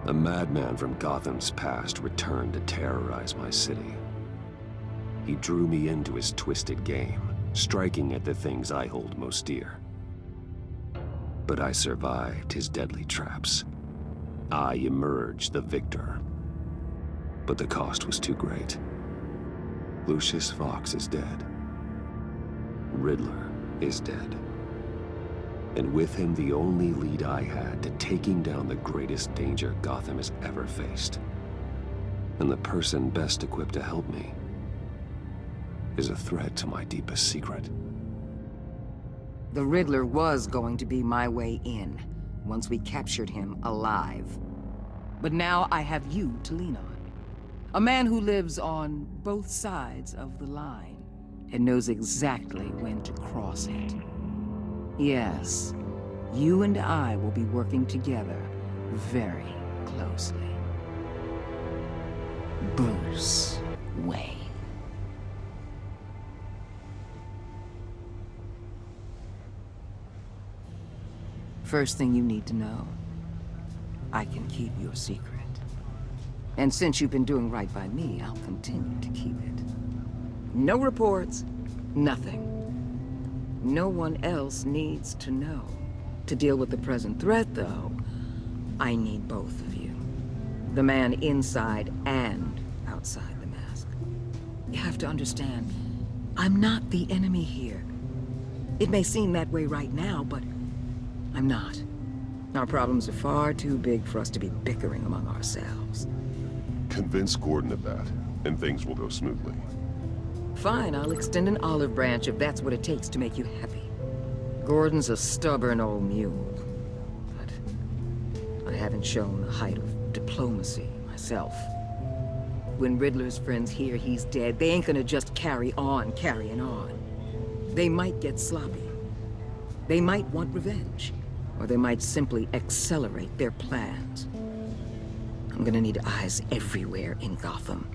A madman from Gotham's past returned to terrorize my city. He drew me into his twisted game, striking at the things I hold most dear. But I survived his deadly traps. I emerged the victor. But the cost was too great. Lucius Fox is dead. Riddler is dead. And with him, the only lead I had to taking down the greatest danger Gotham has ever faced. And the person best equipped to help me is a threat to my deepest secret. The Riddler was going to be my way in, once we captured him alive. But now I have you to lean on. A man who lives on both sides of the line, and knows exactly when to cross it. Yes, you and I will be working together very closely. Bruce Wayne. First thing you need to know, I can keep your secret. And since you've been doing right by me, I'll continue to keep it. No reports, nothing. No one else needs to know. To deal with the present threat, though, I need both of you. The man inside and outside the mask. You have to understand, I'm not the enemy here. It may seem that way right now, but I'm not. Our problems are far too big for us to be bickering among ourselves. Convince Gordon of that, and things will go smoothly. Fine, I'll extend an olive branch if that's what it takes to make you happy. Gordon's a stubborn old mule, but I haven't shown the height of diplomacy myself. When Riddler's friends hear he's dead, they ain't gonna just carry on carrying on. They might get sloppy. They might want revenge, or they might simply accelerate their plans. I'm gonna need eyes everywhere in Gotham.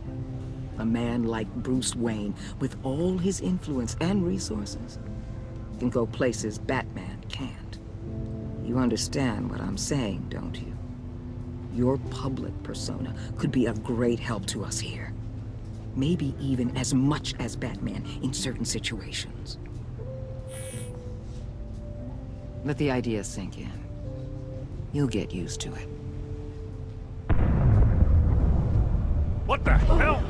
A man like Bruce Wayne, with all his influence and resources, can go places Batman can't. You understand what I'm saying, don't you? Your public persona could be of great help to us here. Maybe even as much as Batman in certain situations. Let the idea sink in. You'll get used to it. What the hell?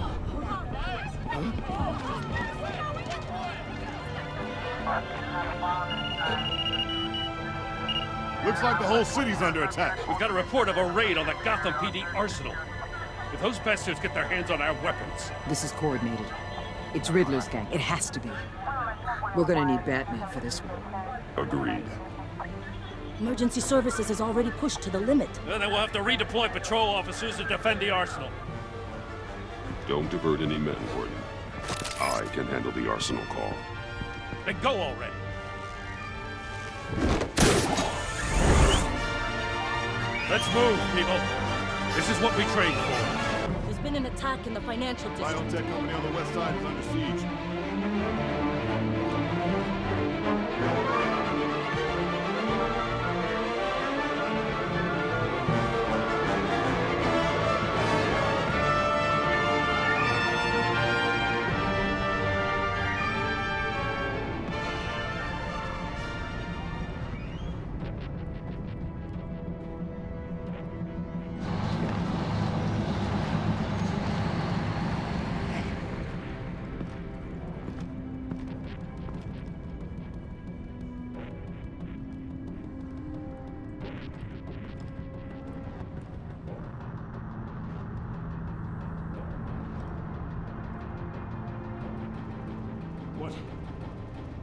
Looks like the whole city's under attack. We've got a report of a raid on the Gotham PD arsenal. If those bastards get their hands on our weapons... This is coordinated. It's Riddler's gang. It has to be. We're gonna need Batman for this one. Agreed. Emergency services is already pushed to the limit. Then we'll have to redeploy patrol officers to defend the arsenal. Don't divert any men, Gordon. I can handle the arsenal call. Then go already. Let's move, people. This is what we trained for. There's been an attack in the financial district. Biotech company on the west side is under siege.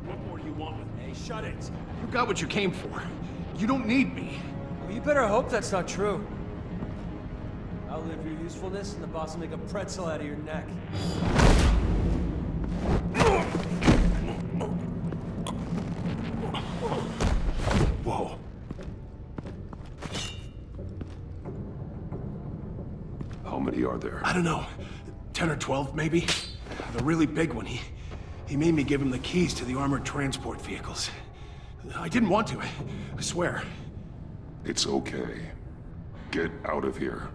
What more do you want with me? Hey, shut it. You got what you came for. You don't need me. Well, you better hope that's not true. I'll live your usefulness, and the boss will make a pretzel out of your neck. Whoa. How many are there? I don't know. 10 or 12, maybe? The really big one, he made me give him the keys to the armored transport vehicles. I didn't want to, I swear. It's okay. Get out of here.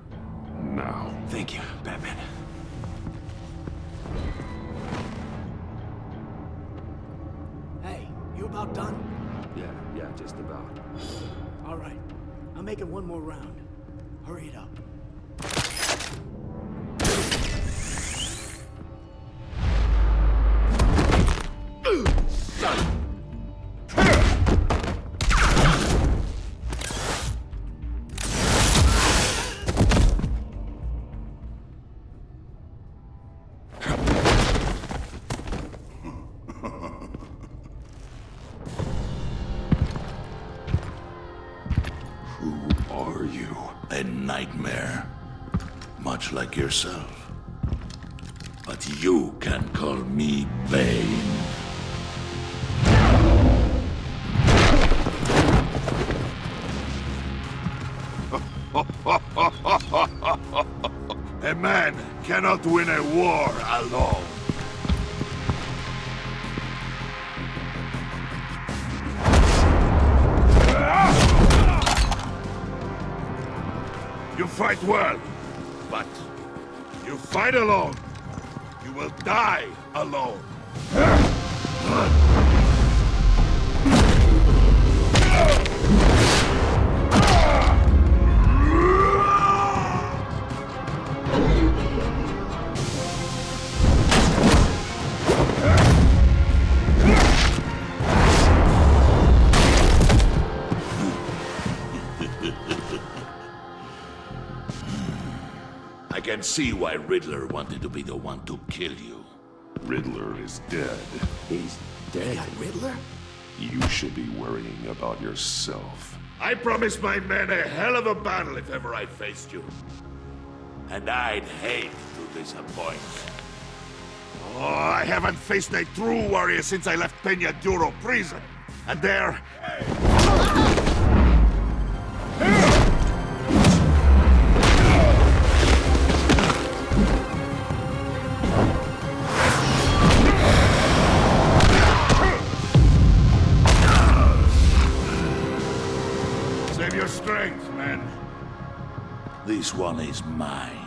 Now. Thank you, Batman. Hey, you about done? Yeah, just about. All right. I'm making one more round. Hurry it up. Who are you? A nightmare. Much like yourself. But you can call me Bane. A man cannot win a war alone. You fight well, but you fight alone. You will die alone. I can see why Riddler wanted to be the one to kill you. Riddler is dead. He's dead. Riddler? You should be worrying about yourself. I promised my men a hell of a battle if ever I faced you. And I'd hate to disappoint. Oh, I haven't faced a true warrior since I left Peña Duro prison. And there... Save your strength, man. This one is mine.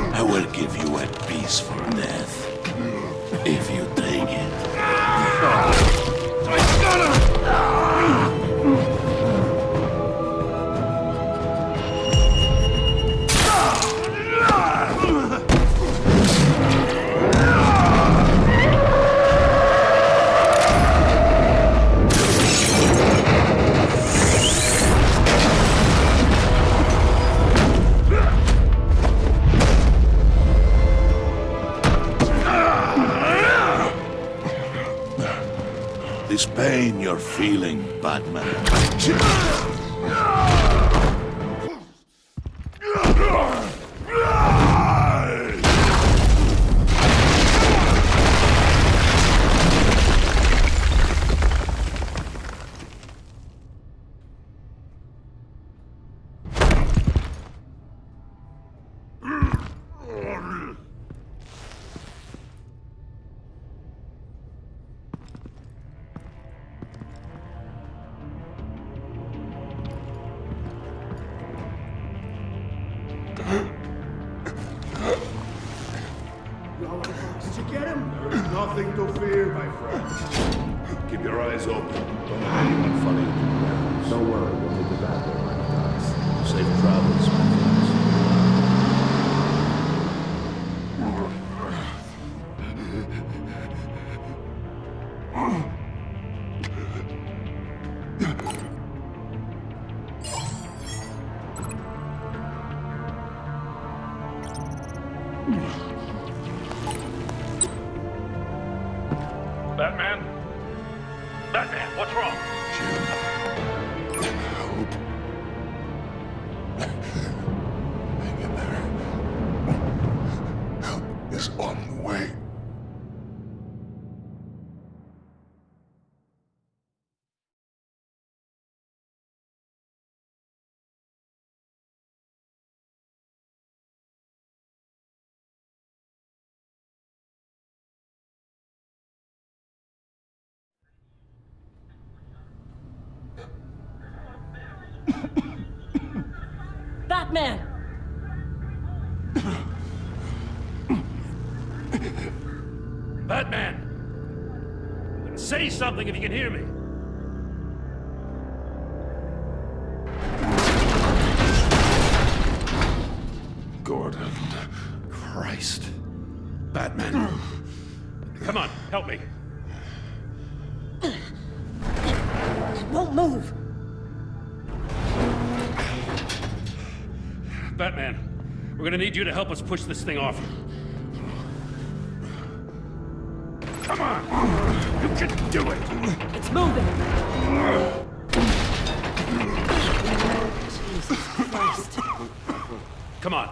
I will give you a peaceful death, if you take it. This pain you're feeling, Batman. Did you get him? There's nothing to fear, my friend. Keep your eyes open. Don't let anyone follow you to the warehouse. Don't worry, we'll make it back there when it comes. Safe travels, my friends. Batman? Batman, what's wrong? Jim. Help. Hang in there. Help is on the way. Batman! Batman! Say something if you can hear me. Gordon. Christ. Batman. Come on, help me. It won't move! Batman, we're gonna need you to help us push this thing off. Come on! You can do it! It's moving! Jesus Christ. Come on.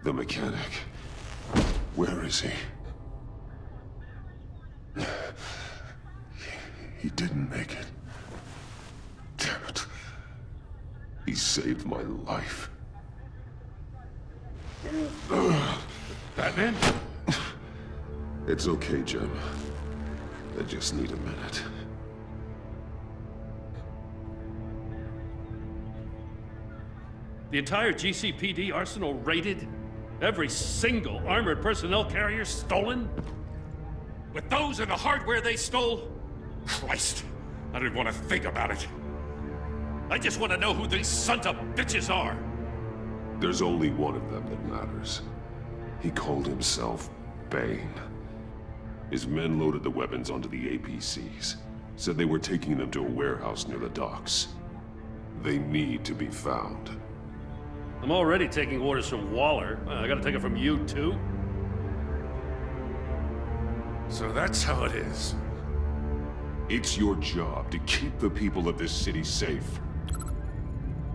The mechanic. Where is he? He didn't make it. Damn it. He saved my life. Batman? It's okay, Jim. I just need a minute. The entire GCPD arsenal raided? Every single armored personnel carrier stolen? With those and the hardware they stole? Christ, I don't want to think about it. I just want to know who these sons of bitches are. There's only one of them that matters. He called himself Bane. His men loaded the weapons onto the APCs. Said they were taking them to a warehouse near the docks. They need to be found. I'm already taking orders from Waller. I gotta take it from you, too? So that's how it is. It's your job to keep the people of this city safe.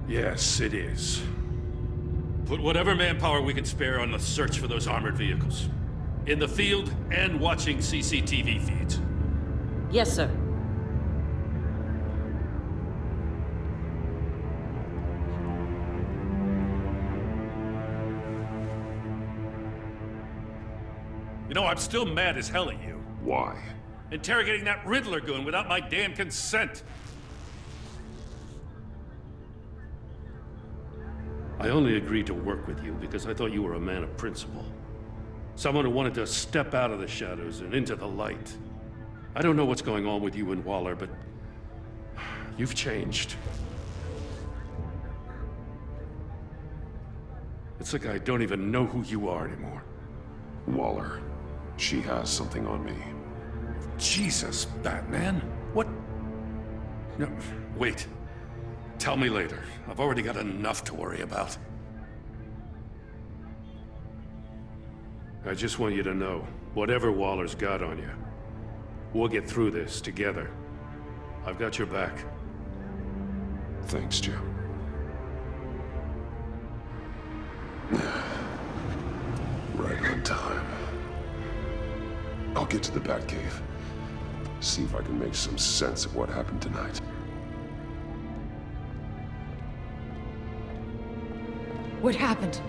Yes, it is. Put whatever manpower we can spare on the search for those armored vehicles. In the field and watching CCTV feeds. Yes, sir. You know, I'm still mad as hell at you. Why? Interrogating that Riddler goon without my damn consent. I only agreed to work with you because I thought you were a man of principle. Someone who wanted to step out of the shadows and into the light. I don't know what's going on with you and Waller, but you've changed. It's like I don't even know who you are anymore. Waller. She has something on me. Jesus, Batman. What? No, wait. Tell me later. I've already got enough to worry about. I just want you to know, whatever Waller's got on you, we'll get through this together. I've got your back. Thanks, Jim. Right on time. I'll get to the Batcave. See if I can make some sense of what happened tonight. What happened?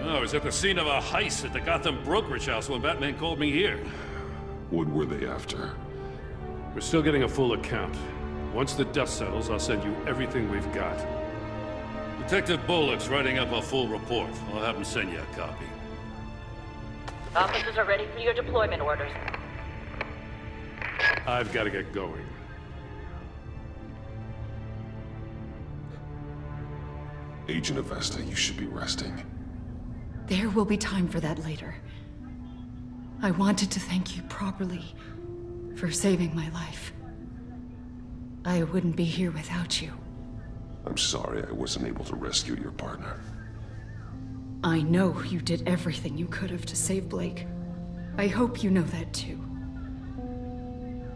Oh, I was at the scene of a heist at the Gotham brokerage house when Batman called me here. What were they after? We're still getting a full account. Once the dust settles, I'll send you everything we've got. Detective Bullock's writing up a full report. I'll have him send you a copy. Officers are ready for your deployment orders. I've got to get going. Agent Avesta, you should be resting. There will be time for that later. I wanted to thank you properly for saving my life. I wouldn't be here without you. I'm sorry I wasn't able to rescue your partner. I know you did everything you could have to save Blake. I hope you know that too.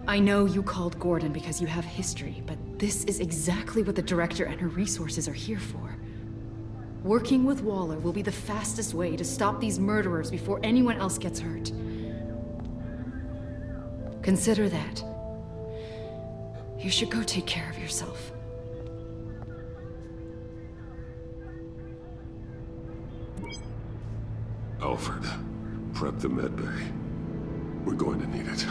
I know you called Gordon because you have history, but this is exactly what the director and her resources are here for. Working with Waller will be the fastest way to stop these murderers before anyone else gets hurt. Consider that. You should go take care of yourself. Alfred, prep the med bay. We're going to need it.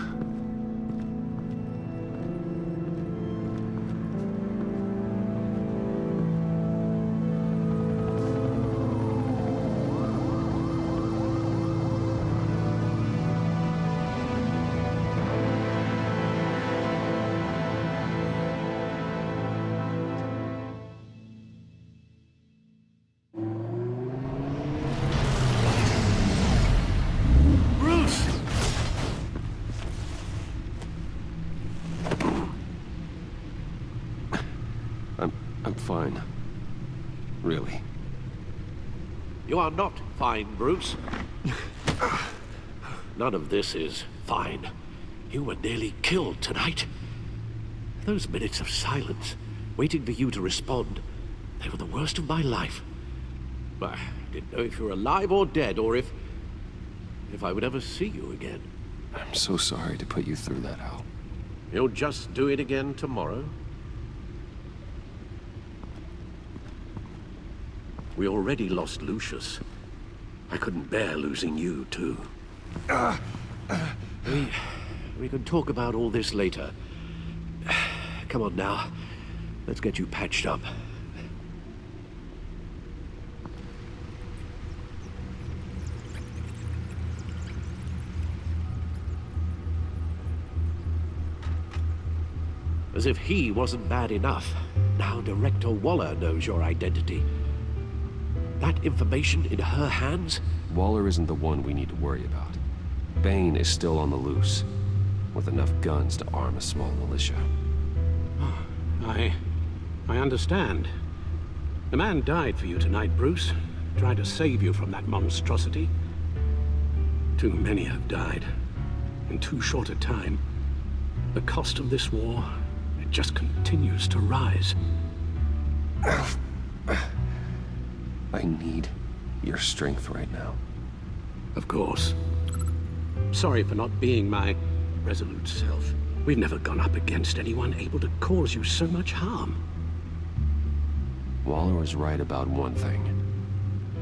I'm fine. Really. You are not fine, Bruce. None of this is fine. You were nearly killed tonight. Those minutes of silence, waiting for you to respond, they were the worst of my life. I didn't know if you were alive or dead, or if I would ever see you again. I'm so sorry to put you through that, Al. You'll just do it again tomorrow? We already lost Lucius. I couldn't bear losing you, too. We can talk about all this later. Come on now. Let's get you patched up. As if he wasn't bad enough, now Director Waller knows your identity. That information in her hands? Waller isn't the one we need to worry about. Bane is still on the loose, with enough guns to arm a small militia. I understand. The man died for you tonight, Bruce. Tried to save you from that monstrosity. Too many have died. In too short a time. The cost of this war, it just continues to rise. I need your strength right now. Of course. Sorry for not being my resolute self. We've never gone up against anyone able to cause you so much harm. Waller was right about one thing.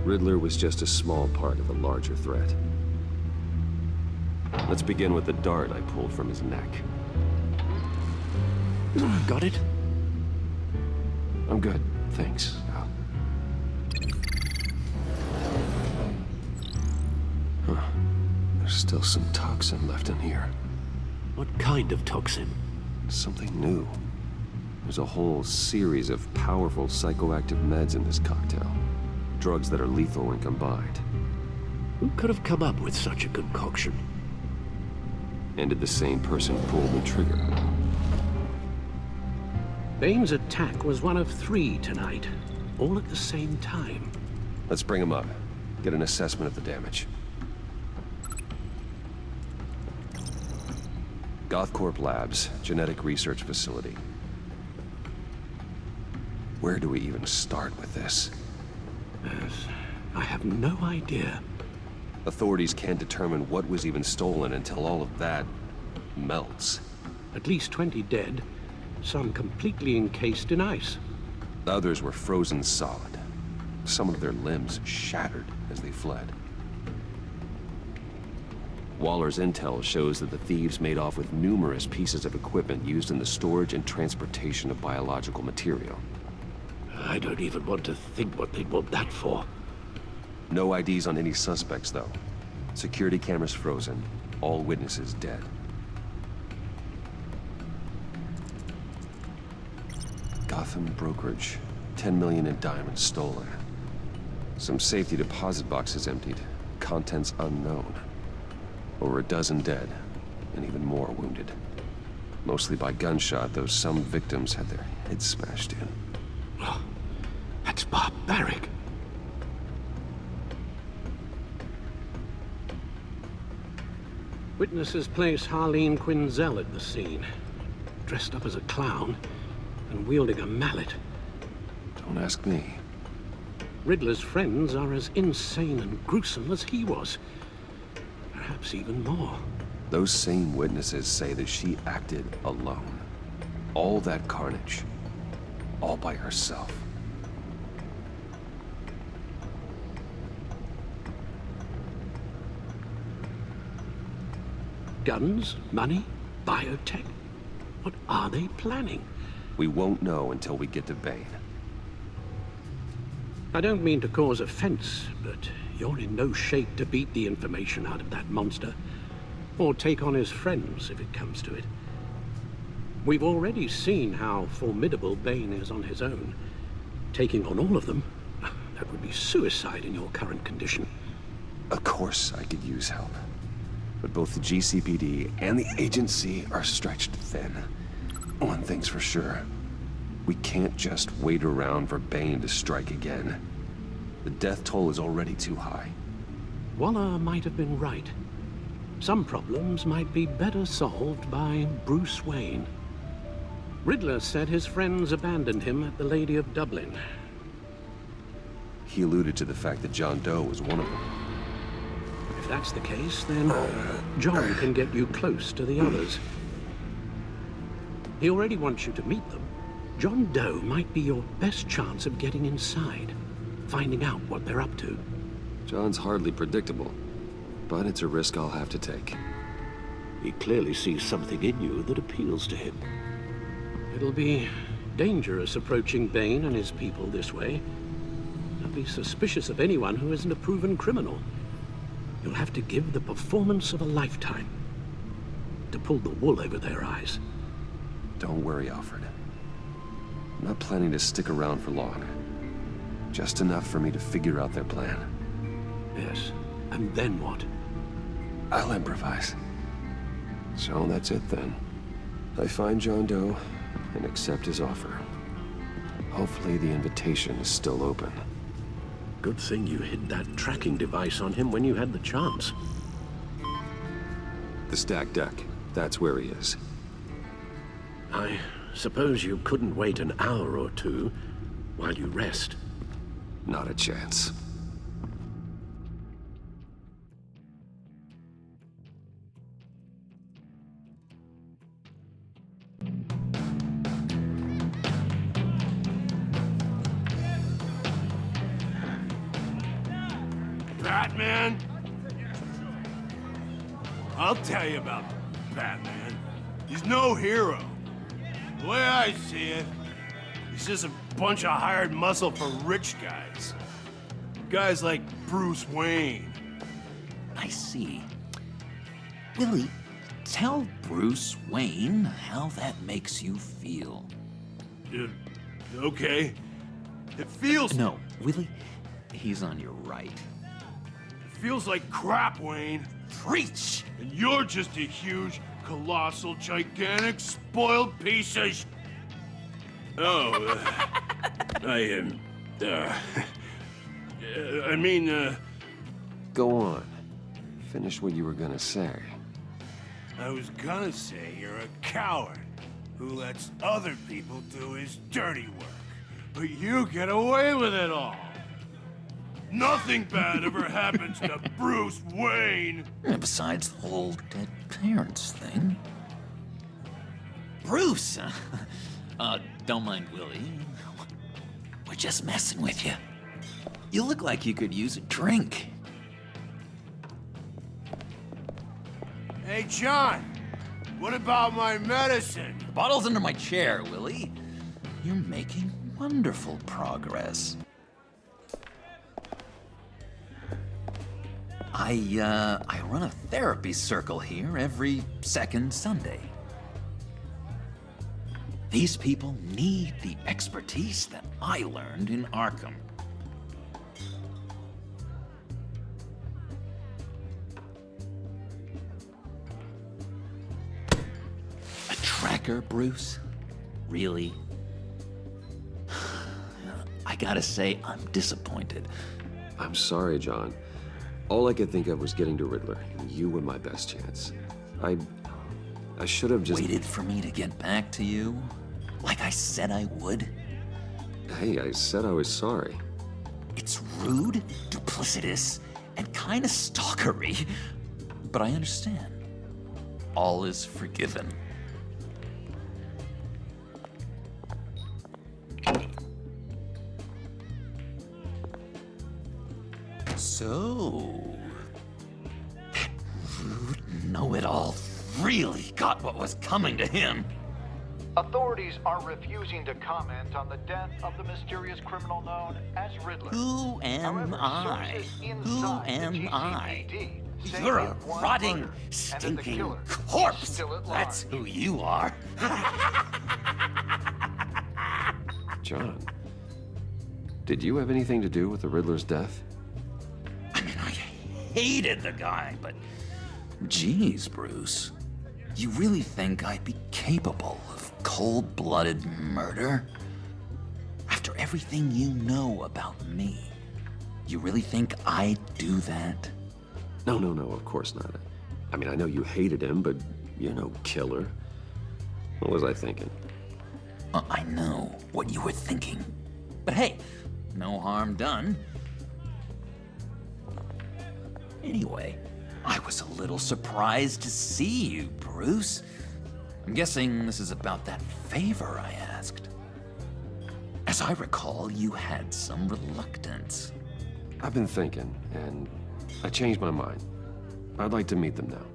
Riddler was just a small part of a larger threat. Let's begin with the dart I pulled from his neck. Got it? I'm good, thanks, Al. Huh. There's still some toxin left in here. What kind of toxin? Something new. There's a whole series of powerful psychoactive meds in this cocktail. Drugs that are lethal when combined. Who could have come up with such a concoction? And did the same person pull the trigger? Bane's attack was one of 3 tonight, all at the same time. Let's bring him up. Get an assessment of the damage. Gothcorp Labs, genetic research facility. Where do we even start with this? I have no idea. Authorities can't determine what was even stolen until all of that melts. At least 20 dead, some completely encased in ice. Others were frozen solid. Some of their limbs shattered as they fled. Waller's intel shows that the thieves made off with numerous pieces of equipment used in the storage and transportation of biological material. I don't even want to think what they'd want that for. No IDs on any suspects, though. Security cameras frozen. All witnesses dead. Gotham brokerage. 10 million in diamonds stolen. Some safety deposit boxes emptied. Contents unknown. Over a dozen dead, and even more wounded. Mostly by gunshot, though some victims had their heads smashed in. That's barbaric. Witnesses place Harleen Quinzel at the scene, dressed up as a clown and wielding a mallet. Don't ask me. Riddler's friends are as insane and gruesome as he was. Perhaps even more. Those same witnesses say that she acted alone. All that carnage. All by herself. Guns? Money? Biotech? What are they planning? We won't know until we get to Bane. I don't mean to cause offense, but you're in no shape to beat the information out of that monster. Or take on his friends, if it comes to it. We've already seen how formidable Bane is on his own. Taking on all of them, that would be suicide in your current condition. Of course I could use help. But both the GCPD and the agency are stretched thin. One thing's for sure. We can't just wait around for Bane to strike again. The death toll is already too high. Waller might have been right. Some problems might be better solved by Bruce Wayne. Riddler said his friends abandoned him at the Lady of Dublin. He alluded to the fact that John Doe was one of them. If that's the case, then John can get you close to the others. He already wants you to meet them. John Doe might be your best chance of getting inside, finding out what they're up to. John's hardly predictable, but it's a risk I'll have to take. He clearly sees something in you that appeals to him. It'll be dangerous approaching Bane and his people this way. They'll be suspicious of anyone who isn't a proven criminal. You'll have to give the performance of a lifetime to pull the wool over their eyes. Don't worry, Alfred. I'm not planning to stick around for long. Just enough for me to figure out their plan. Yes, and then what? I'll improvise. So that's it then. I find John Doe and accept his offer. Hopefully the invitation is still open. Good thing you hid that tracking device on him when you had the chance. The stacked deck. That's where he is. I suppose you couldn't wait an hour or two while you rest. Not a chance. Batman? I'll tell you about Batman. He's no hero. The way I see it, he's just a bunch of hired muscle for rich guys. Guys like Bruce Wayne. I see. Willie, tell Bruce Wayne how that makes you feel. Okay. It feels... No, Willie, he's on your right. It feels like crap, Wayne. Preach! And you're just a huge, colossal, gigantic, spoiled piece of sh... Oh, I mean, Go on. Finish what you were gonna say. I was gonna say you're a coward who lets other people do his dirty work. But you get away with it all. Nothing bad ever happens to Bruce Wayne. And besides the whole dead parents thing. Bruce! Don't mind Willie. We're just messing with you. You look like you could use a drink. Hey, John. What about my medicine? The bottle's under my chair, Willie. You're making wonderful progress. I run a therapy circle here every second Sunday. These people need the expertise that I learned in Arkham. A tracker, Bruce? Really? I gotta say, I'm disappointed. I'm sorry, John. All I could think of was getting to Riddler. You were my best chance. I should have just... Waited for me to get back to you? Like I said I would? Hey, I said I was sorry. It's rude, duplicitous, and kinda stalkery. But I understand. All is forgiven. So... that rude know-it-all really got what was coming to him. Authorities are refusing to comment on the death of the mysterious criminal known as Riddler. Who am However, I? sources Who inside the am I? GCPD say You're a it was rotting, murder, and that the stinking killer is corpse. still at That's large. who you are. John, did you have anything to do with the Riddler's death? I mean, I hated the guy, but... Geez, Bruce. You really think I'd be capable of cold-blooded murder? After everything you know about me, you really think I'd do that? No, of course not. I mean, I know you hated him, but you're no killer. What was I thinking? I know what you were thinking. But hey, no harm done. Anyway, I was a little surprised to see you, Bruce. I'm guessing this is about that favor I asked. As I recall, you had some reluctance. I've been thinking, and I changed my mind. I'd like to meet them now.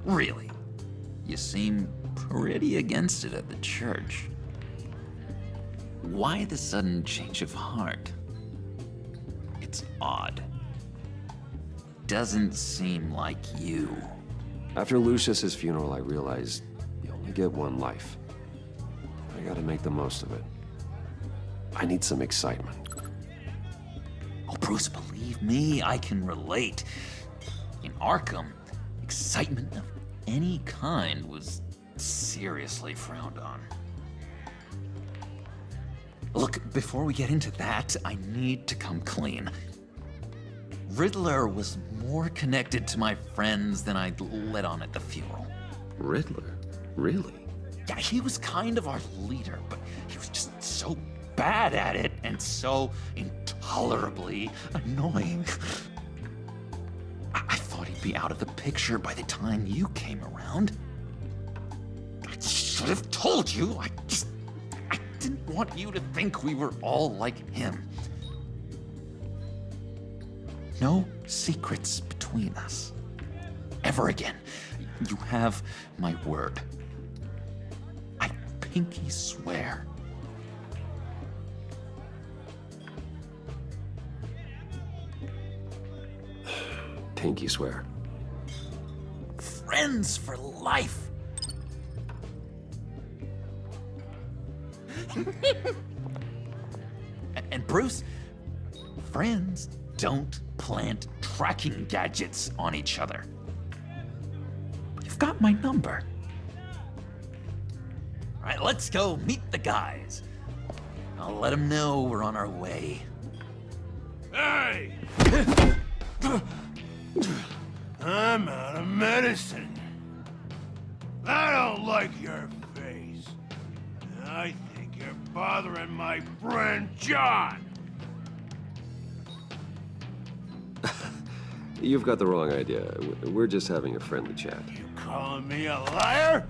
Really? You seem pretty against it at the church. Why the sudden change of heart? It's odd. Doesn't seem like you. After Lucius's funeral, I realized you only get one life. I gotta make the most of it. I need some excitement. Oh, Bruce, believe me, I can relate. In Arkham, excitement of any kind was seriously frowned on. Look, before we get into that, I need to come clean. Riddler was more connected to my friends than I'd let on at the funeral. Riddler? Really? Yeah, he was kind of our leader, but he was just so bad at it and so intolerably annoying. I thought he'd be out of the picture by the time you came around. I should have told you. I didn't want you to think we were all like him. No secrets between us. Ever again. You have my word. I pinky swear. Pinky swear. Friends for life. And Bruce, friends don't plant tracking gadgets on each other. You've got my number. All right, let's go meet the guys. I'll let them know we're on our way. Hey! I'm out of medicine. I don't like your face. I think you're bothering my friend John. You've got the wrong idea. We're just having a friendly chat. You calling me a liar?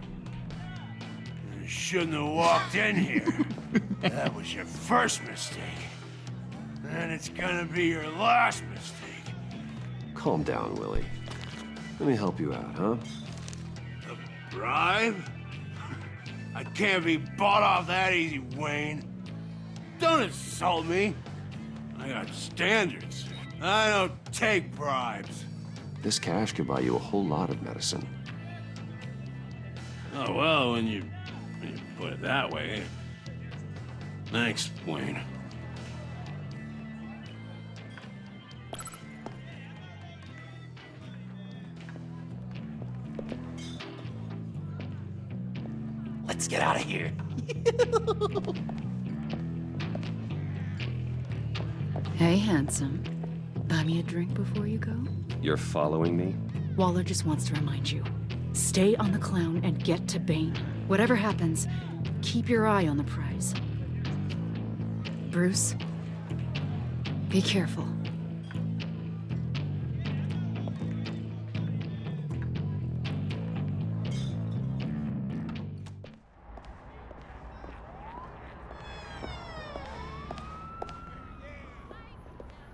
You shouldn't have walked in here. That was your first mistake. And it's gonna be your last mistake. Calm down, Willie. Let me help you out, huh? A bribe? I can't be bought off that easy, Wayne. Don't insult me. I got standards. I don't take bribes. This cash could buy you a whole lot of medicine. Oh, well, when you put it that way. Thanks, Wayne. Let's get out of here. Hey, handsome. Buy me a drink before you go? You're following me? Waller just wants to remind you. Stay on the clown and get to Bane. Whatever happens, keep your eye on the prize. Bruce, be careful.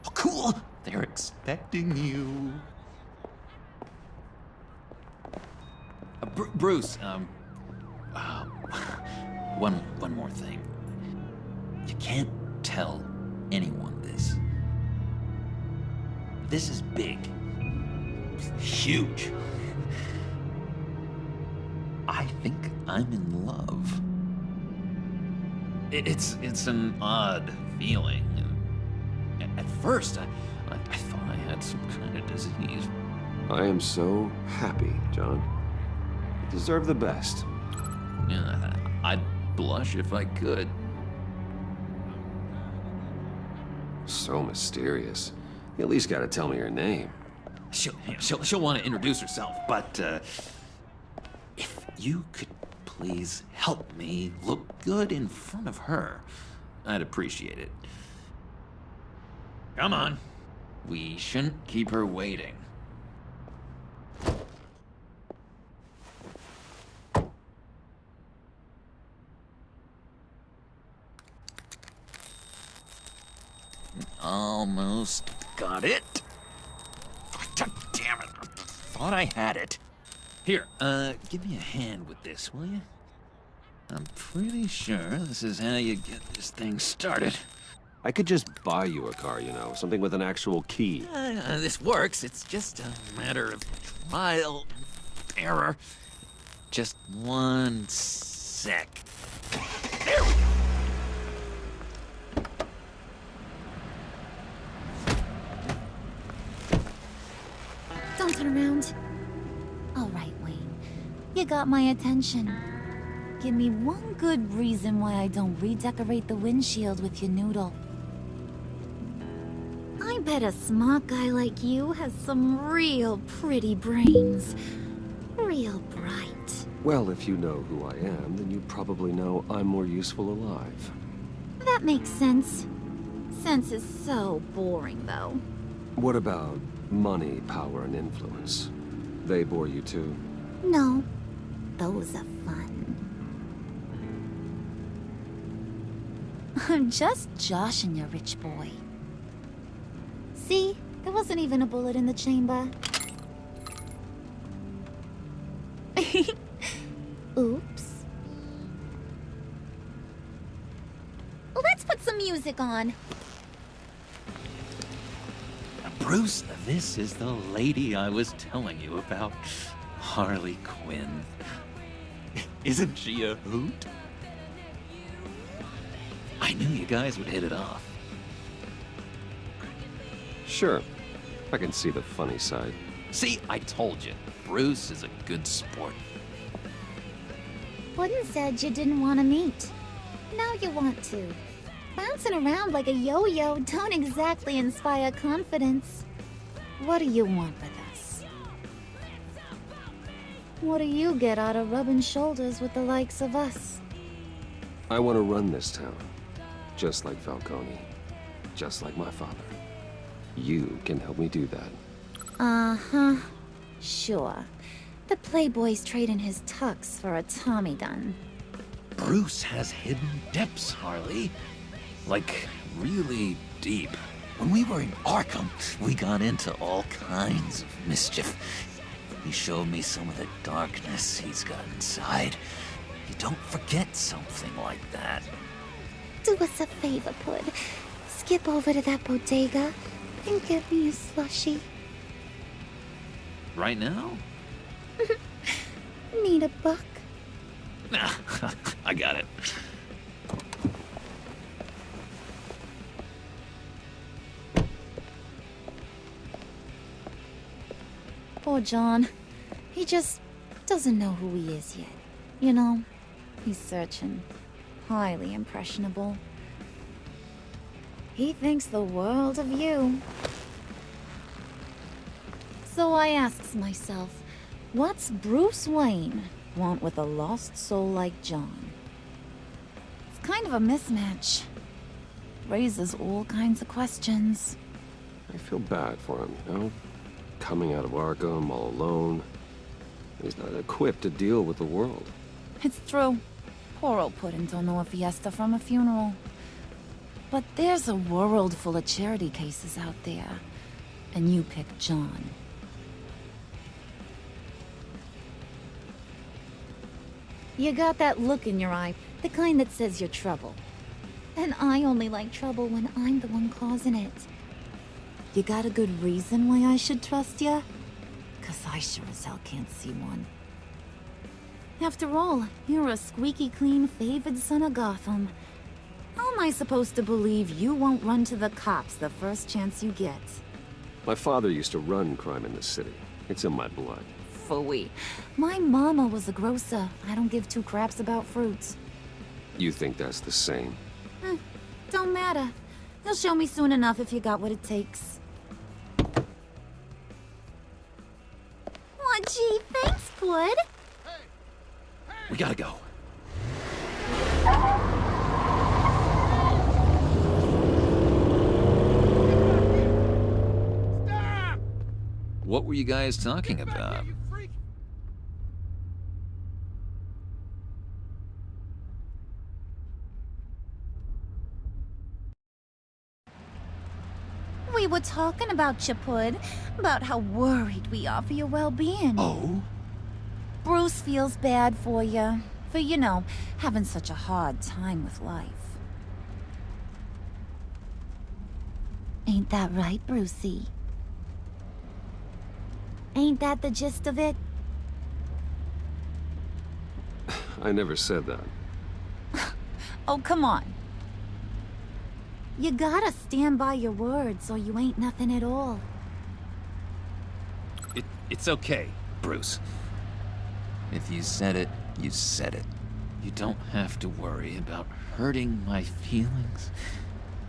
Oh, cool! They're expecting you. Bruce, one more thing. You can't tell anyone this. This is big. Huge. I think I'm in love. It's an odd feeling. At first, I thought I had some kind of disease. I am so happy, John. You deserve the best. Yeah, I'd blush if I could. So mysterious. You at least gotta tell me her name. She'll want to introduce herself, but if you could please help me look good in front of her, I'd appreciate it. Come on. We shouldn't keep her waiting. Almost got it. God damn it. I thought I had it. Here, give me a hand with this, will you? I'm pretty sure this is how you get this thing started. I could just buy you a car, you know, something with an actual key. This works. It's just a matter of trial and error. Just one sec. There we go. Don't turn around. All right, Wayne. You got my attention. Give me one good reason why I don't redecorate the windshield with your noodle. I bet a smart guy like you has some real pretty brains. Real bright. Well, if you know who I am, then you probably know I'm more useful alive. That makes sense. Sense is so boring, though. What about money, power, and influence? They bore you too? No. Those are fun. I'm just joshing you, rich boy. See? There wasn't even a bullet in the chamber. Oops. Let's put some music on. Bruce, this is the lady I was telling you about. Harley Quinn. Isn't she a hoot? I knew you guys would hit it off. Sure. I can see the funny side. See, I told you. Bruce is a good sport. Wooden said you didn't want to meet. Now you want to. Bouncing around like a yo-yo don't exactly inspire confidence. What do you want with us? What do you get out of rubbing shoulders with the likes of us? I want to run this town. Just like Falcone. Just like my father. You can help me do that. Uh-huh. Sure. The Playboy's trading his tux for a Tommy gun. Bruce has hidden depths, Harley. Like, really deep. When we were in Arkham, we got into all kinds of mischief. He showed me some of the darkness he's got inside. You don't forget something like that. Do us a favor, Pud. Skip over to that bodega and get me a slushie. Right now? Need a buck? Nah, I got it. Poor John. He just doesn't know who he is yet. You know, he's searching. Highly impressionable. He thinks the world of you. So I asks myself, what's Bruce Wayne want with a lost soul like John? It's kind of a mismatch. Raises all kinds of questions. I feel bad for him, you know? Coming out of Arkham all alone. He's not equipped to deal with the world. It's true. Poor old Puddin' don't know a fiesta from a funeral. But there's a world full of charity cases out there. And you pick John. You got that look in your eye, the kind that says you're trouble. And I only like trouble when I'm the one causing it. You got a good reason why I should trust you? 'Cause I sure as hell can't see one. After all, you're a squeaky clean favored son of Gotham. How am I supposed to believe you won't run to the cops the first chance you get? My father used to run crime in the city. It's in my blood. Phooey. My mama was a grocer. I don't give two craps about fruits. You think that's the same? Don't matter. You'll show me soon enough if you got what it takes. Aw, gee, thanks, Pud. We gotta go. Stop! What were you guys talking about? We were talking about you, Pud. About how worried we are for your well-being. Oh? Bruce feels bad for you. For, you know, having such a hard time with life. Ain't that right, Brucey? Ain't that the gist of it? I never said that. Oh, come on. You gotta stand by your words or you ain't nothing at all. It's okay, Bruce. If you said it, you said it. You don't have to worry about hurting my feelings.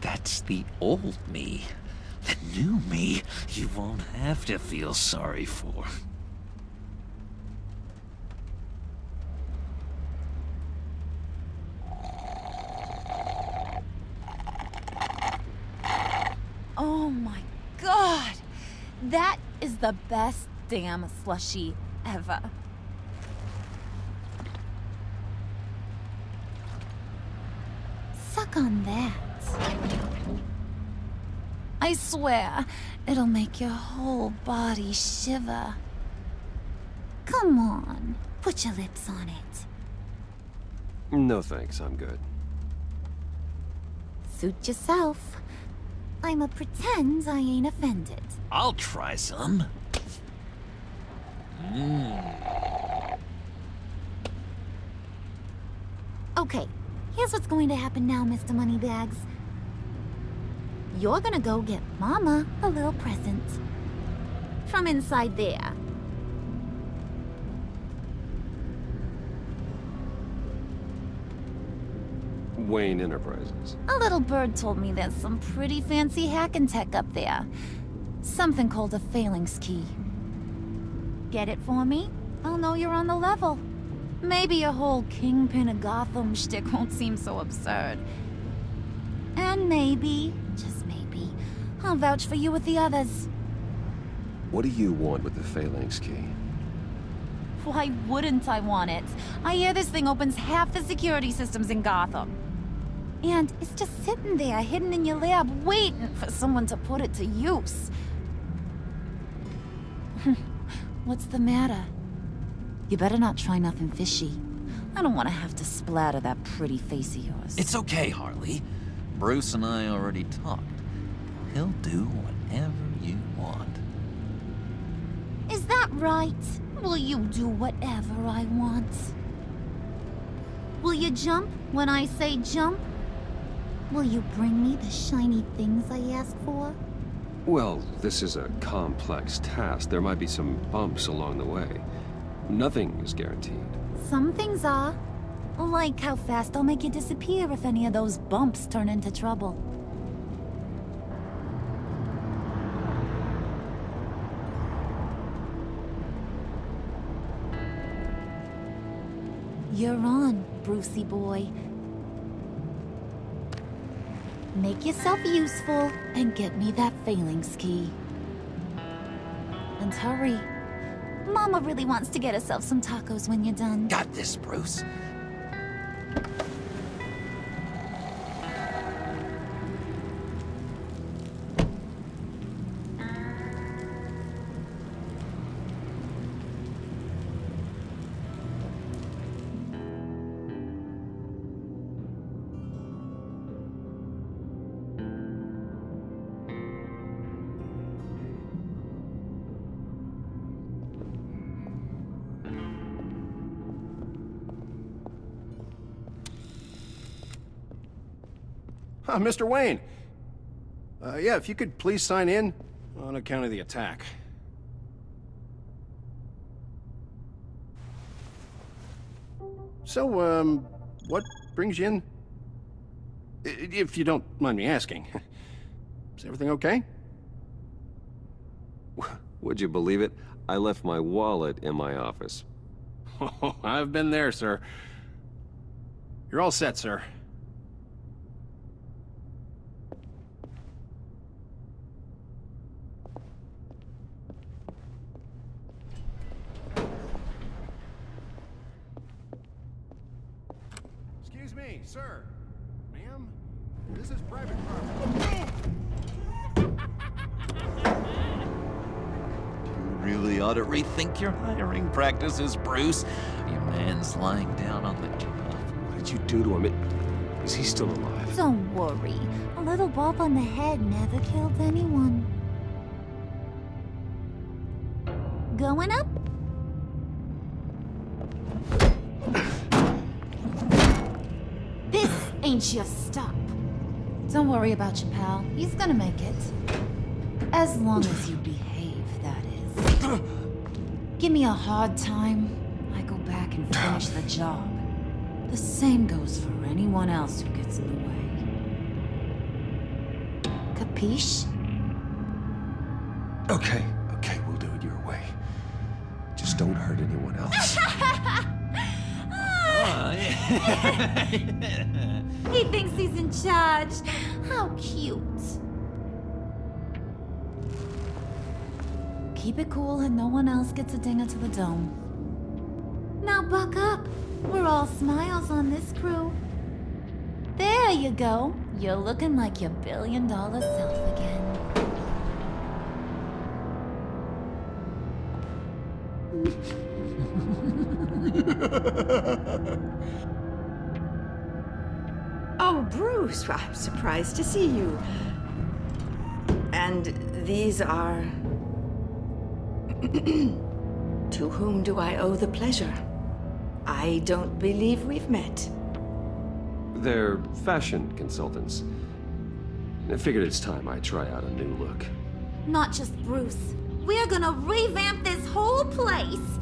That's the old me. The new me, you won't have to feel sorry for. Oh my god! That is the best damn slushie ever. Suck on that. I swear, it'll make your whole body shiver. Come on, put your lips on it. No thanks, I'm good. Suit yourself. I'ma pretend I ain't offended. I'll try some. Okay, here's what's going to happen now, Mr. Moneybags. You're gonna go get Mama a little present. From inside there. Wayne Enterprises. A little bird told me there's some pretty fancy hacking tech up there. Something called a phalanx key. Get it for me? I'll know you're on the level. Maybe your whole Kingpin of Gotham shtick won't seem so absurd. And maybe, just maybe, I'll vouch for you with the others. What do you want with the phalanx key? Why wouldn't I want it? I hear this thing opens half the security systems in Gotham. And it's just sitting there, hidden in your lab, waiting for someone to put it to use. What's the matter? You better not try nothing fishy. I don't want to have to splatter that pretty face of yours. It's okay, Harley. Bruce and I already talked. He'll do whatever you want. Is that right? Will you do whatever I want? Will you jump when I say jump? Will you bring me the shiny things I ask for? Well, this is a complex task. There might be some bumps along the way. Nothing is guaranteed. Some things are. Like how fast I'll make you disappear if any of those bumps turn into trouble. You're on, Brucey boy. Make yourself useful and get me that phalanx key. And hurry. Mama really wants to get herself some tacos when you're done. Got this, Bruce. Mr. Wayne. Yeah, if you could please sign in on account of the attack. So, what brings you in? If you don't mind me asking. Is everything okay? Would you believe it? I left my wallet in my office. Oh, I've been there, sir. You're all set, sir. Excuse me, sir. Ma'am? This is private property. You really ought to rethink your hiring practices, Bruce. Your man's lying down on the job. What did you do to him? Is he still alive? Don't worry. A little bump on the head never killed anyone. Going up? This ain't your stop. Don't worry about your pal. He's gonna make it. As long as you behave, that is. Give me a hard time, I go back and finish the job. The same goes for anyone else who gets in the way. Capiche? Okay, we'll do it your way. Just don't hurt anyone else. He thinks he's in charge. How cute. Keep it cool and no one else gets a dinger to the dome. Now buck up. We're all smiles on this crew. There you go. You're looking like your billion-dollar self again. Oh, Bruce, well, I'm surprised to see you. And these are... To whom do I owe the pleasure? I don't believe we've met. They're fashion consultants. I figured it's time I try out a new look. Not just Bruce. We're gonna revamp this whole place.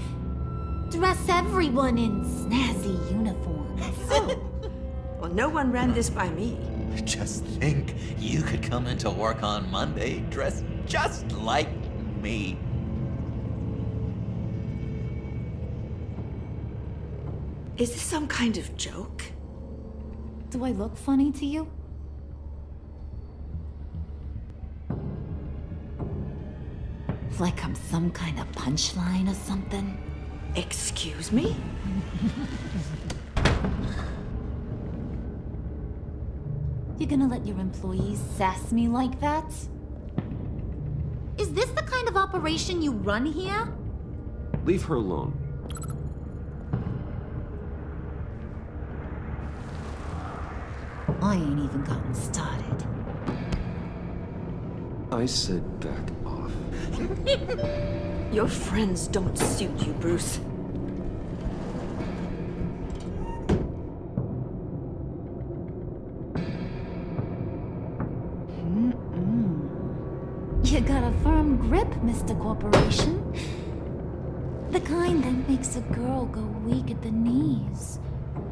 Dress everyone in snazzy uniforms. Oh. Well, no one ran this by me. Just think, you could come into work on Monday dressed just like me. Is this some kind of joke? Do I look funny to you? Like I'm some kind of punchline or something? Excuse me? You're gonna let your employees sass me like that? Is this the kind of operation you run here? Leave her alone. I ain't even gotten started. I said back off. Your friends don't suit you, Bruce. You got a firm grip, Mr. Corporation. The kind that makes a girl go weak at the knees.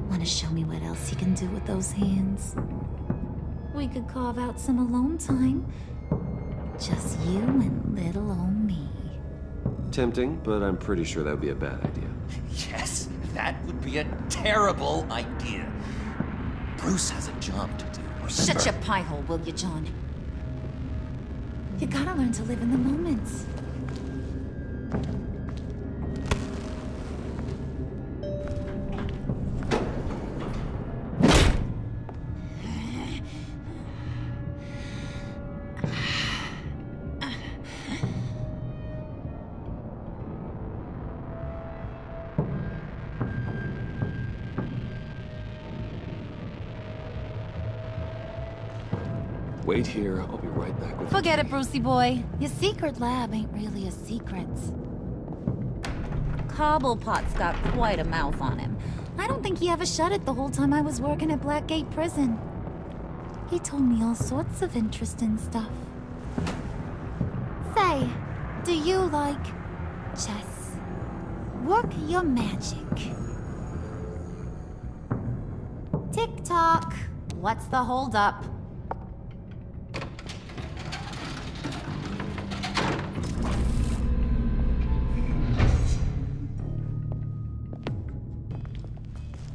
Wanna show me what else you can do with those hands? We could carve out some alone time. Just you and little old me. Tempting, but I'm pretty sure that would be a bad idea. Yes, That would be a terrible idea. Bruce has a job to do. Shut your pie hole, will you, John? You gotta learn to live in the moment. Wait here, I'll be right back with you. Forget it, Brucey boy. Your secret lab ain't really a secret. Cobblepot's got quite a mouth on him. I don't think he ever shut it the whole time I was working at Blackgate Prison. He told me all sorts of interesting stuff. Say, do you like chess? Work your magic. Tick-tock. What's the holdup?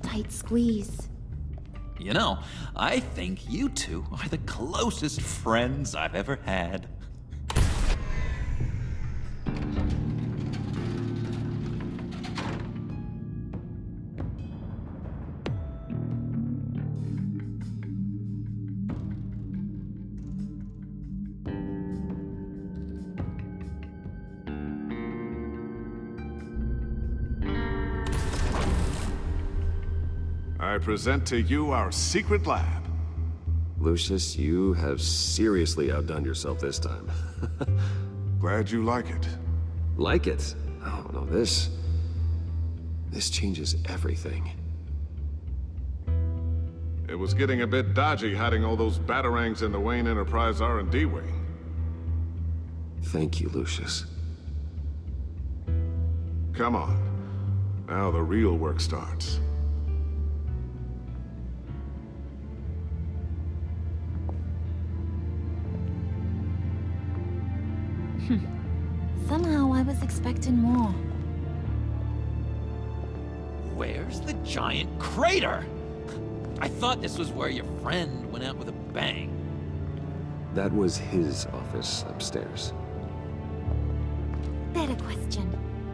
Tight squeeze. You know, I think you two are the closest friends I've ever had. I present to you our secret lab. Lucius, you have seriously outdone yourself this time. Glad you like it. Like it? Oh, no, this changes everything. It was getting a bit dodgy hiding all those batarangs in the Wayne Enterprise R&D wing. Thank you, Lucius. Come on. Now the real work starts. Somehow I was expecting more. Where's the giant crater? I thought this was where your friend went out with a bang. That was his office upstairs. Better question.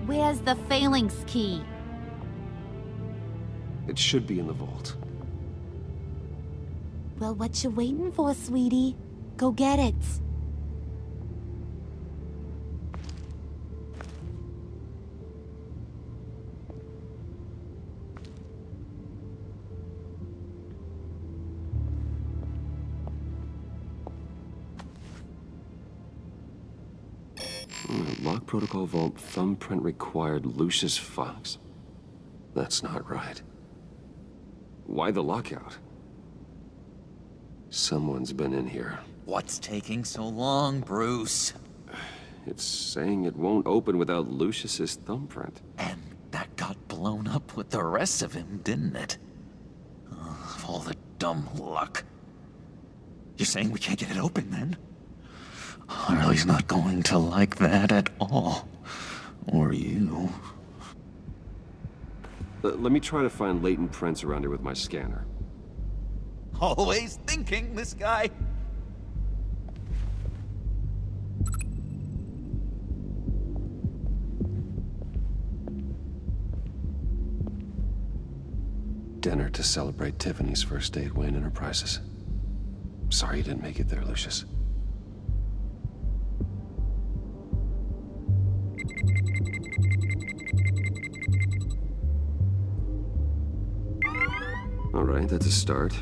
Where's the phalanx key? It should be in the vault. Well, what you waiting for, sweetie? Go get it. Lock protocol vault thumbprint required Lucius Fox. That's not right. Why the lockout? Someone's been in here. What's taking so long, Bruce? It's saying it won't open without Lucius's thumbprint. And that got blown up with the rest of him, didn't it? All the dumb luck. You're saying we can't get it open, then? Harley's not going to like that at all. Or you. Let me try to find latent prints around here with my scanner. Always thinking, this guy. Dinner to celebrate Tiffany's first day at Wayne Enterprises. Sorry you didn't make it there, Lucius. All right, that's a start.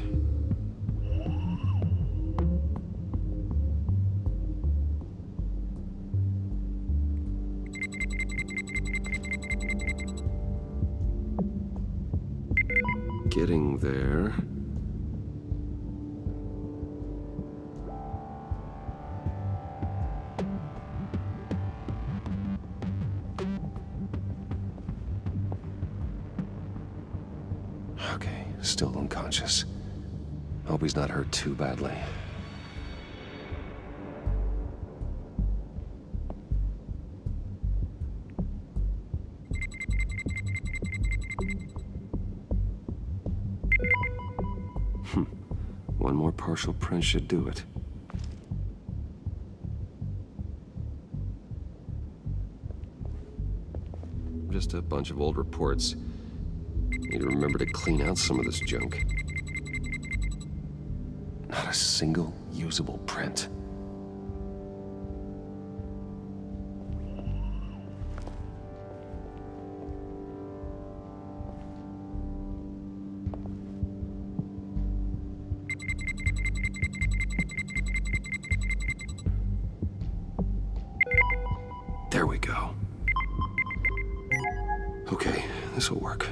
Getting there. Okay, still unconscious. Hope he's not hurt too badly. one more partial print should do it. Just a bunch of old reports. Need to remember to clean out some of this junk. Not a single usable print. There we go. Okay, this'll work.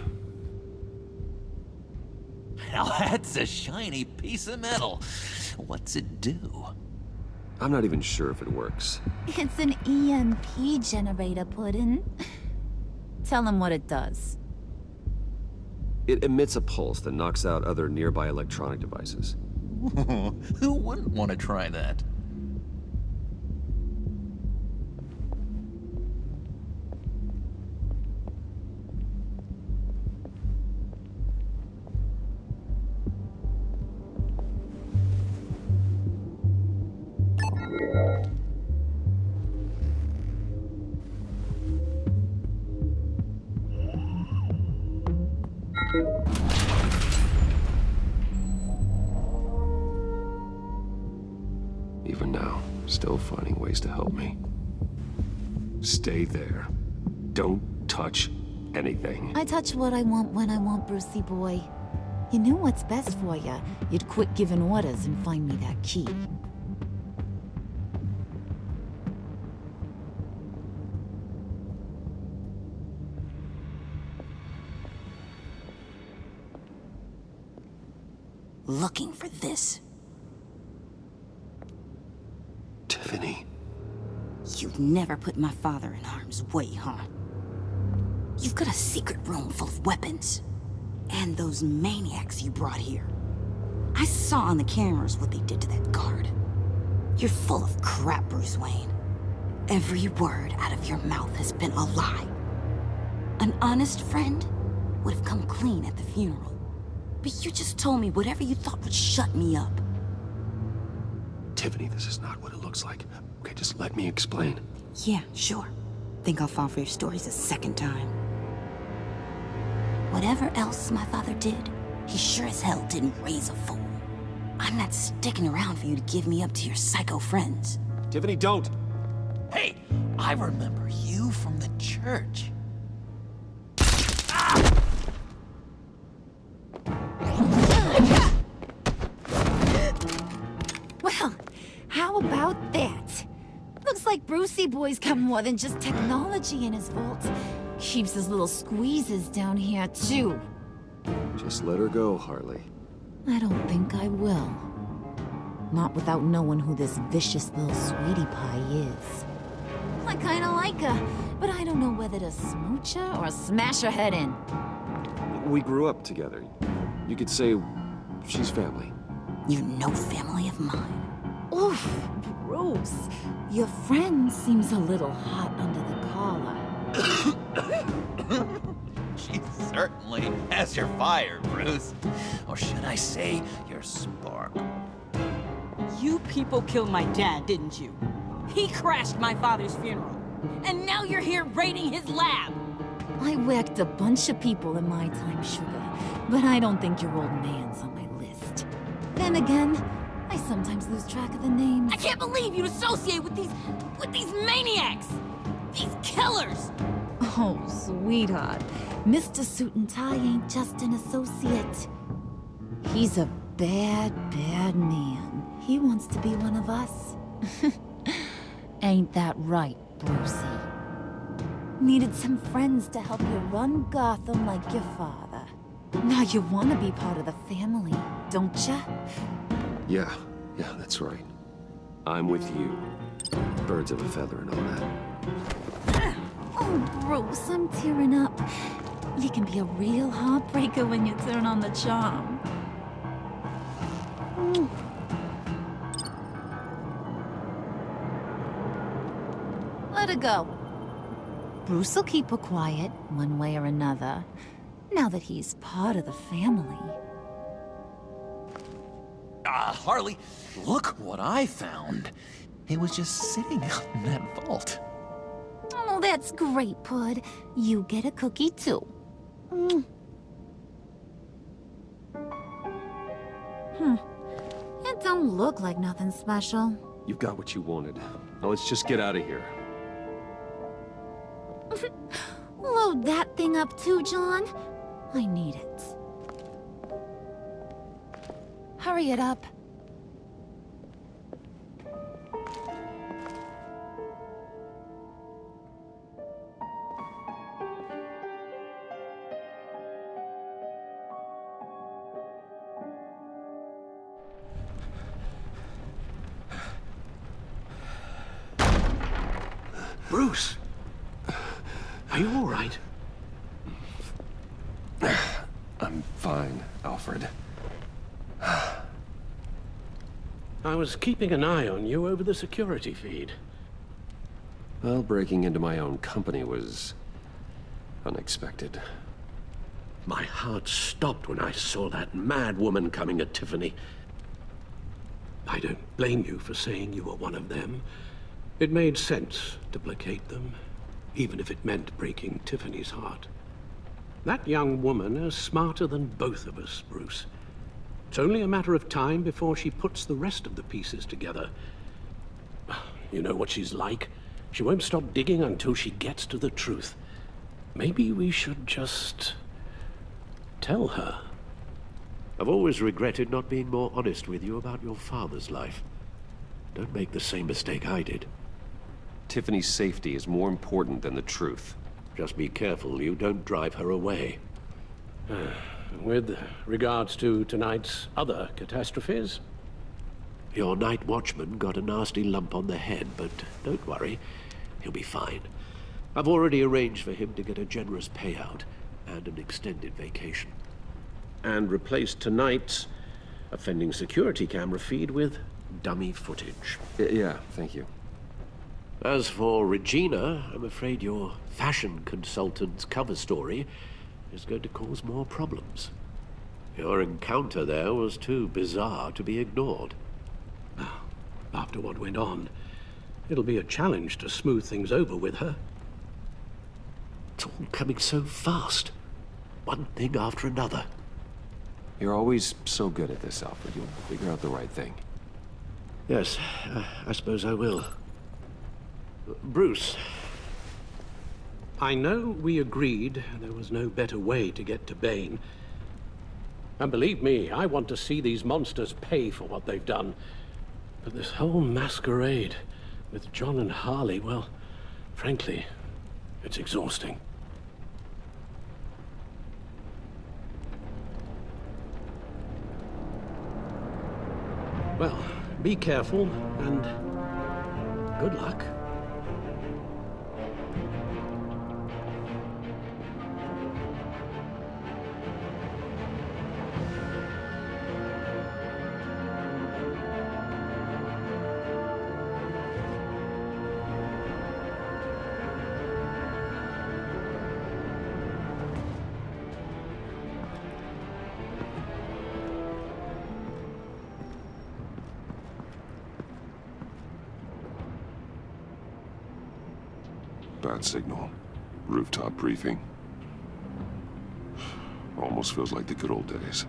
Now that's a shiny piece of metal. What's it do? I'm not even sure if it works. It's an EMP generator, Puddin'. Tell him what it does. It emits a pulse that knocks out other nearby electronic devices. Who wouldn't want to try that? Even now, still finding ways to help me. Stay there. Don't touch anything. I touch what I want when I want, Brucey boy. You knew what's best for you. You'd quit giving orders and find me that key. Looking for this. Tiffany. You've never put my father in harm's way, huh? You've got a secret room full of weapons. And those maniacs you brought here. I saw on the cameras what they did to that guard. You're full of crap, Bruce Wayne. Every word out of your mouth has been a lie. An honest friend would have come clean at the funeral. But you just told me whatever you thought would shut me up. Tiffany, this is not what it looks like. Okay, just let me explain. Yeah, sure. Think I'll fall for your stories a second time. Whatever else my father did, he sure as hell didn't raise a fool. I'm not sticking around for you to give me up to your psycho friends. Tiffany, don't! Hey, I remember you from the church. Well, how about that? Looks like Brucey boy's got more than just technology in his vault. Keeps his little squeezes down here, too. Just let her go, Harley. I don't think I will. Not without knowing who this vicious little sweetie pie is. I kinda like her, but I don't know whether to smooch her or smash her head in. We grew up together. You could say she's family. You're no family of mine. Oof, Bruce. Your friend seems a little hot under the collar. She certainly has your fire, Bruce. Or should I say, your spark. You people killed my dad, didn't you? He crashed my father's funeral. And now you're here raiding his lab. I whacked a bunch of people in my time, sugar. But I don't think your old man's on my list. Then again, I sometimes lose track of the names. I can't believe you'd associate with these maniacs! These killers! Oh, sweetheart. Mr. Suit and Tie ain't just an associate. He's a bad, bad man. He wants to be one of us. Ain't that right, Brucey? Needed some friends to help you run Gotham like your father. Now you want to be part of the family, don't ya? Yeah, that's right. I'm with you. Birds of a feather and all that. Oh, Bruce, I'm tearing up. You can be a real heartbreaker when you turn on the charm. Let her go. Bruce will keep her quiet, one way or another, now that he's part of the family. Harley, look what I found. It was just sitting out in that vault. Oh, that's great, Pud. You get a cookie, too. It don't look like nothing special. You've got what you wanted. Now let's just get out of here. Load that thing up too, John. I need it. Hurry it up. Bruce! Are you all right? I'm fine, Alfred. I was keeping an eye on you over the security feed. Well, breaking into my own company was unexpected. My heart stopped when I saw that mad woman coming at Tiffany. I don't blame you for saying you were one of them. It made sense to placate them, even if it meant breaking Tiffany's heart. That young woman is smarter than both of us, Bruce. It's only a matter of time before she puts the rest of the pieces together. You know what she's like. She won't stop digging until she gets to the truth. Maybe we should just tell her. I've always regretted not being more honest with you about your father's life. Don't make the same mistake I did. Tiffany's safety is more important than the truth. Just be careful you don't drive her away. With regards to tonight's other catastrophes? Your night watchman got a nasty lump on the head, but don't worry, he'll be fine. I've already arranged for him to get a generous payout and an extended vacation. And replaced tonight's offending security camera feed with dummy footage. Yeah, thank you. As for Regina, I'm afraid your fashion consultant's cover story is going to cause more problems. Your encounter there was too bizarre to be ignored. After what went on, it'll be a challenge to smooth things over with her. It's all coming so fast. One thing after another. You're always so good at this, Alfred. You'll figure out the right thing. Yes, I suppose I will. Bruce. I know we agreed there was no better way to get to Bane. And believe me, I want to see these monsters pay for what they've done. But this whole masquerade with John and Harley, well, frankly, it's exhausting. Well, be careful and good luck. Bad signal. Rooftop briefing. Almost feels like the good old days.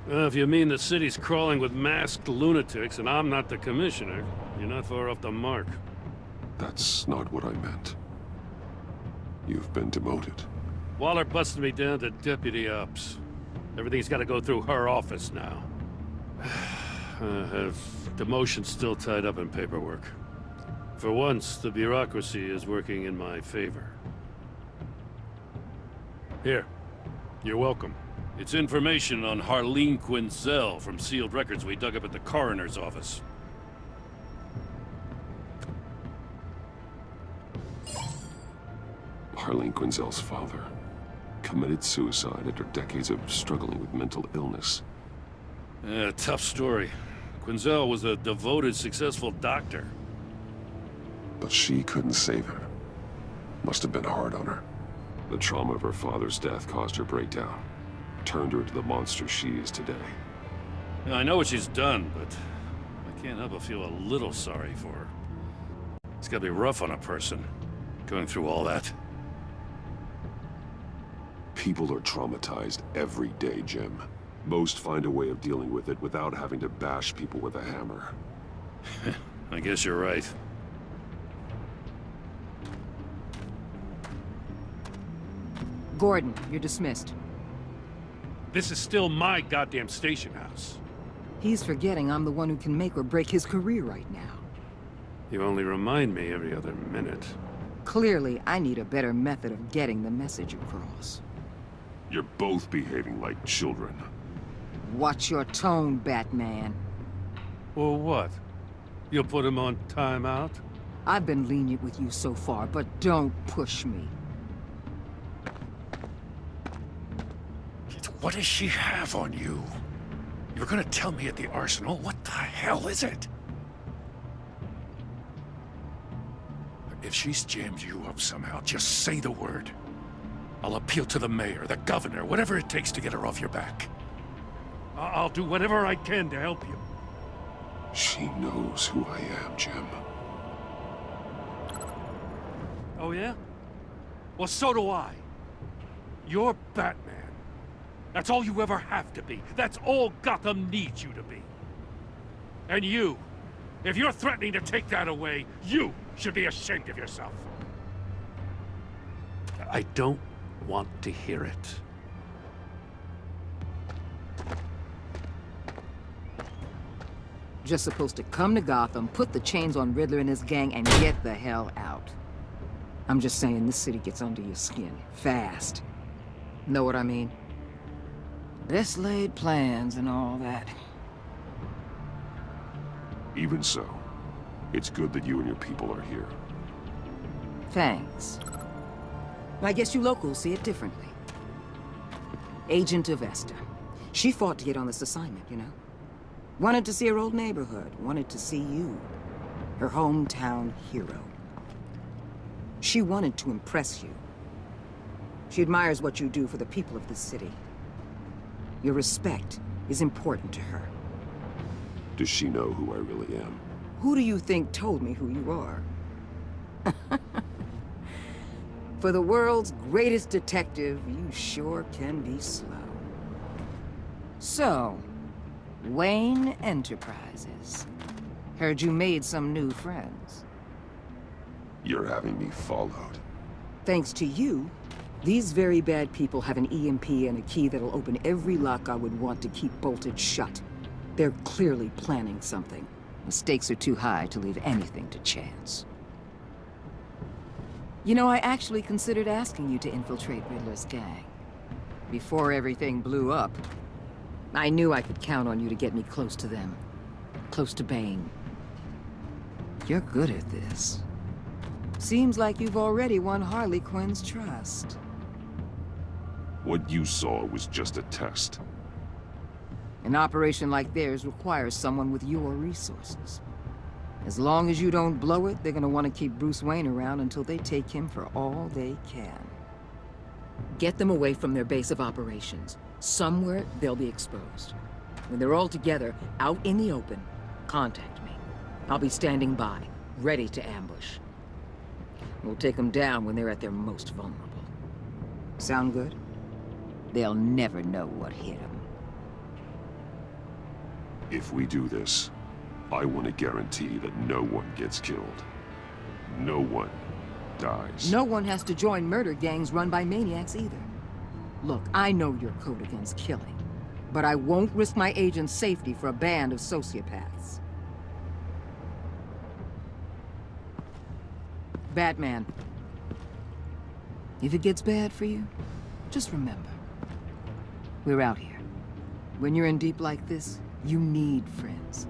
If you mean the city's crawling with masked lunatics and I'm not the commissioner, you're not far off the mark. That's not what I meant. You've been demoted. Waller busted me down to deputy ops. Everything's got to go through her office now. Demotion's still tied up in paperwork. For once, the bureaucracy is working in my favor. Here. You're welcome. It's information on Harleen Quinzel from sealed records we dug up at the coroner's office. Harleen Quinzel's father committed suicide after decades of struggling with mental illness. Yeah, tough story. Quinzel was a devoted, successful doctor. But she couldn't save her. Must have been hard on her. The trauma of her father's death caused her breakdown. turned her into the monster she is today. Now, I know what she's done, but I can't help but feel a little sorry for her. It's gotta be rough on a person, going through all that. People are traumatized every day, Jim. Most find a way of dealing with it without having to bash people with a hammer. I guess you're right. Gordon, you're dismissed. This is still my goddamn station house. He's forgetting I'm the one who can make or break his career right now. You only remind me every other minute. Clearly, I need a better method of getting the message across. You're both behaving like children. Watch your tone, Batman. Or what? You'll put him on timeout? I've been lenient with you so far, but don't push me. What does she have on you? You're gonna tell me at the arsenal? What the hell is it? If she's jammed you up somehow, just say the word. I'll appeal to the mayor, the governor, whatever it takes to get her off your back. I'll do whatever I can to help you. She knows who I am, Jim. Oh yeah? Well, so do I. You're Batman. That's all you ever have to be. That's all Gotham needs you to be. And you, if you're threatening to take that away, you should be ashamed of yourself. I don't want to hear it. Just supposed to come to Gotham, put the chains on Riddler and his gang, and get the hell out. I'm just saying, this city gets under your skin. Fast. Know what I mean? Best laid plans and all that. Even so, it's good that you and your people are here. Thanks. I guess you locals see it differently. Agent Avesta. She fought to get on this assignment, you know? Wanted to see her old neighborhood. Wanted to see you. Her hometown hero. She wanted to impress you. She admires what you do for the people of this city. Your respect is important to her. Does she know who I really am? Who do you think told me who you are? For the world's greatest detective, you sure can be slow. So, Wayne Enterprises. Heard you made some new friends. You're having me followed. Thanks to you, these very bad people have an EMP and a key that'll open every lock I would want to keep bolted shut. They're clearly planning something. The stakes are too high to leave anything to chance. You know, I actually considered asking you to infiltrate Riddler's gang. Before everything blew up, I knew I could count on you to get me close to them. Close to Bane. You're good at this. Seems like you've already won Harley Quinn's trust. What you saw was just a test. An operation like theirs requires someone with your resources. As long as you don't blow it, they're gonna want to keep Bruce Wayne around until they take him for all they can. Get them away from their base of operations. Somewhere they'll be exposed. When they're all together, out in the open, contact me. I'll be standing by, ready to ambush. We'll take them down when they're at their most vulnerable. Sound good? They'll never know what hit them. If we do this, I want to guarantee that no one gets killed. No one dies. No one has to join murder gangs run by maniacs either. Look, I know your code against killing, but I won't risk my agent's safety for a band of sociopaths. Batman. If it gets bad for you, just remember, we're out here. When you're in deep like this, you need friends.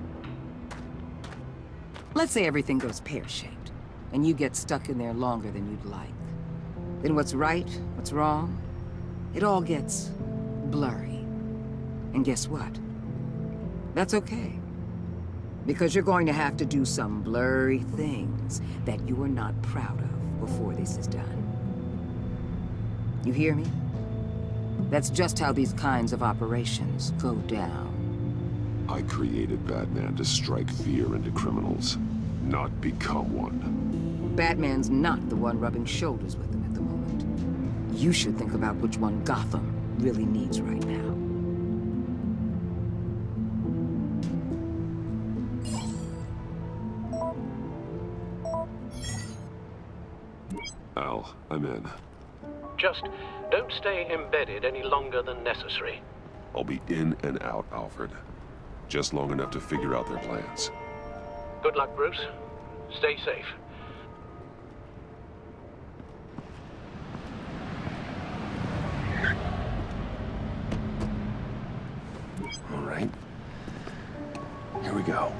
Let's say everything goes pear-shaped, and you get stuck in there longer than you'd like. Then what's right, what's wrong, it all gets blurry. And guess what? That's okay. Because you're going to have to do some blurry things that you are not proud of before this is done. You hear me? That's just how these kinds of operations go down. I created Batman to strike fear into criminals, not become one. Batman's not the one rubbing shoulders with them at the moment. You should think about which one Gotham really needs right now. Al, I'm in. Just don't stay embedded any longer than necessary. I'll be in and out, Alfred. Just long enough to figure out their plans. Good luck, Bruce. Stay safe. All right. Here we go.